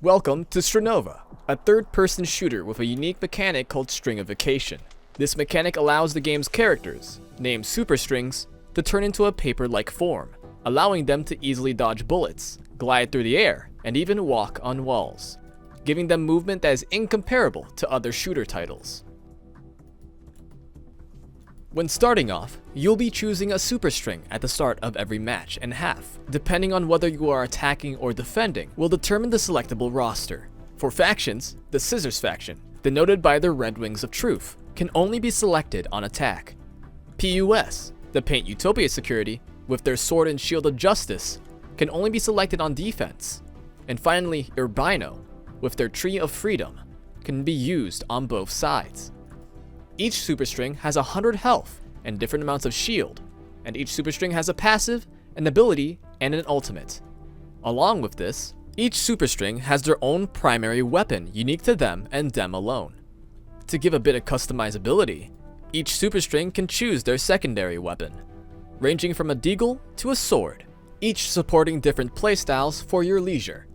Welcome to Strinova, a third-person shooter with a unique mechanic called stringification. This mechanic allows the game's characters, named superstrings, to turn into a paper-like form, allowing them to easily dodge bullets, glide through the air, and even walk on walls, giving them movement that is incomparable to other shooter titles. When starting off, you'll be choosing a superstring at the start of every match, and half, depending on whether you are attacking or defending, will determine the selectable roster. For factions, the Scissors faction, denoted by their red wings of truth, can only be selected on attack. PUS, the Paint Utopia security, with their sword and shield of justice, can only be selected on defense. And finally, Urbino, with their Tree of Freedom, can be used on both sides. Each superstring has 100 health and different amounts of shield, and each superstring has a passive, an ability, and an ultimate. Along with this, each superstring has their own primary weapon unique to them and them alone. To give a bit of customizability, each superstring can choose their secondary weapon, ranging from a deagle to a sword, each supporting different playstyles for your leisure.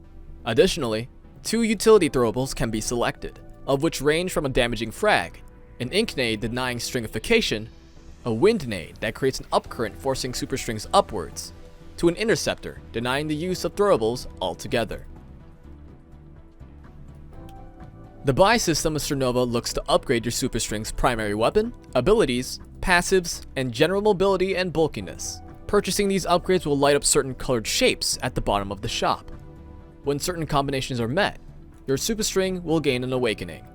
Additionally, 2 utility throwables can be selected, of which range from a damaging frag, an ink nade denying stringification, a wind nade that creates an upcurrent forcing superstrings upwards, to an interceptor denying the use of throwables altogether. The buy system of Strinova looks to upgrade your superstring's primary weapon, abilities, passives, and general mobility and bulkiness. Purchasing these upgrades will light up certain colored shapes at the bottom of the shop. When certain combinations are met, your superstring will gain an awakening,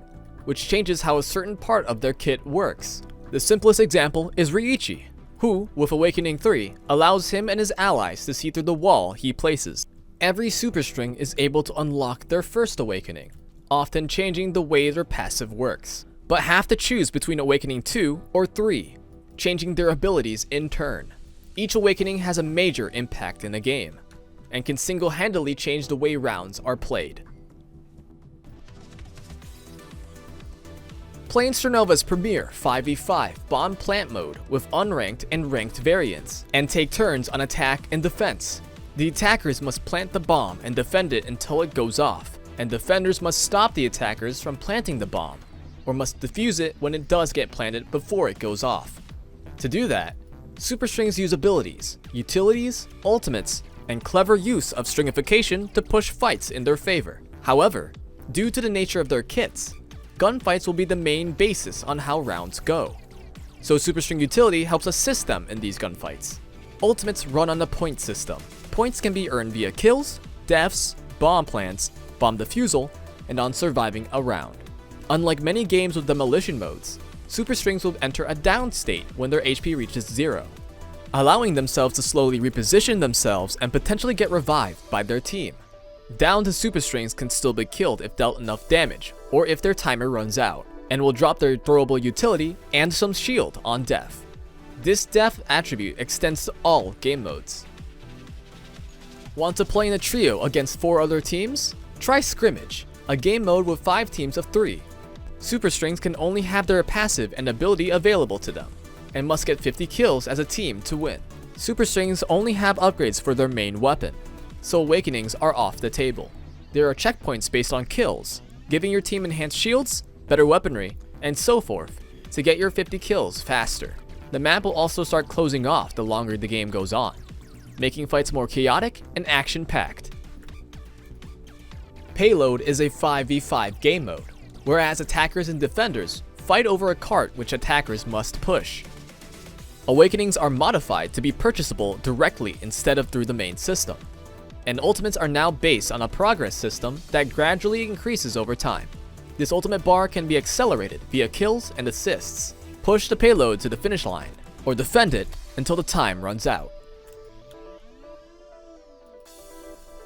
which changes how a certain part of their kit works. The simplest example is Ryuichi, who, with Awakening 3, allows him and his allies to see through the wall he places. Every superstring is able to unlock their first awakening, often changing the way their passive works, but have to choose between Awakening 2 or 3, changing their abilities in turn. Each awakening has a major impact in the game, and can single-handedly change the way rounds are played. Play in Strinova's premier 5v5 bomb plant mode with unranked and ranked variants, and take turns on attack and defense. The attackers must plant the bomb and defend it until it goes off, and defenders must stop the attackers from planting the bomb, or must defuse it when it does get planted before it goes off. To do that, superstrings use abilities, utilities, ultimates, and clever use of stringification to push fights in their favor. However, due to the nature of their kits, gunfights will be the main basis on how rounds go, so superstring utility helps assist them in these gunfights. Ultimates run on the point system. Points can be earned via kills, deaths, bomb plants, bomb defusal, and on surviving a round. Unlike many games with demolition modes, superstrings will enter a down state when their HP reaches 0, allowing themselves to slowly reposition themselves and potentially get revived by their team. Down to superstrings can still be killed if dealt enough damage, or if their timer runs out, and will drop their throwable utility and some shield on death. This death attribute extends to all game modes. Want to play in a trio against 4 other teams? Try Scrimmage, a game mode with 5 teams of 3. Superstrings can only have their passive and ability available to them, and must get 50 kills as a team to win. Superstrings only have upgrades for their main weapon, so awakenings are off the table. There are checkpoints based on kills, giving your team enhanced shields, better weaponry, and so forth to get your 50 kills faster. The map will also start closing off the longer the game goes on, making fights more chaotic and action-packed. Payload is a 5v5 game mode, whereas attackers and defenders fight over a cart which attackers must push. Awakenings are modified to be purchasable directly instead of through the main system, and ultimates are now based on a progress system that gradually increases over time. This ultimate bar can be accelerated via kills and assists. Push the payload to the finish line, or defend it until the time runs out.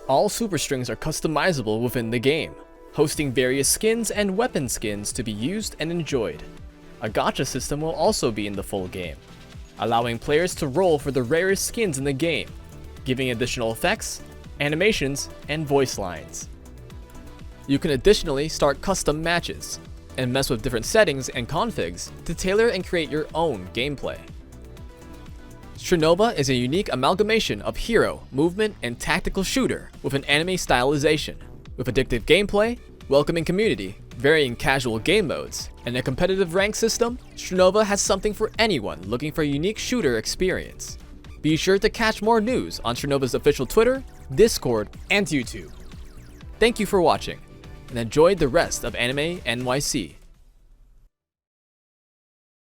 All superstrings are customizable within the game, hosting various skins and weapon skins to be used and enjoyed. A gacha system will also be in the full game, allowing players to roll for the rarest skins in the game, giving additional effects, animations, and voice lines. You can additionally start custom matches, and mess with different settings and configs to tailor and create your own gameplay. Strinova is a unique amalgamation of hero, movement, and tactical shooter with an anime stylization, With addictive gameplay, welcoming community, varying casual game modes, and a competitive rank system, Strinova has something for anyone looking for a unique shooter experience. Be sure to catch more news on Strinova's official Twitter, Discord, and YouTube. Thank you for watching, and enjoy the rest of Anime NYC.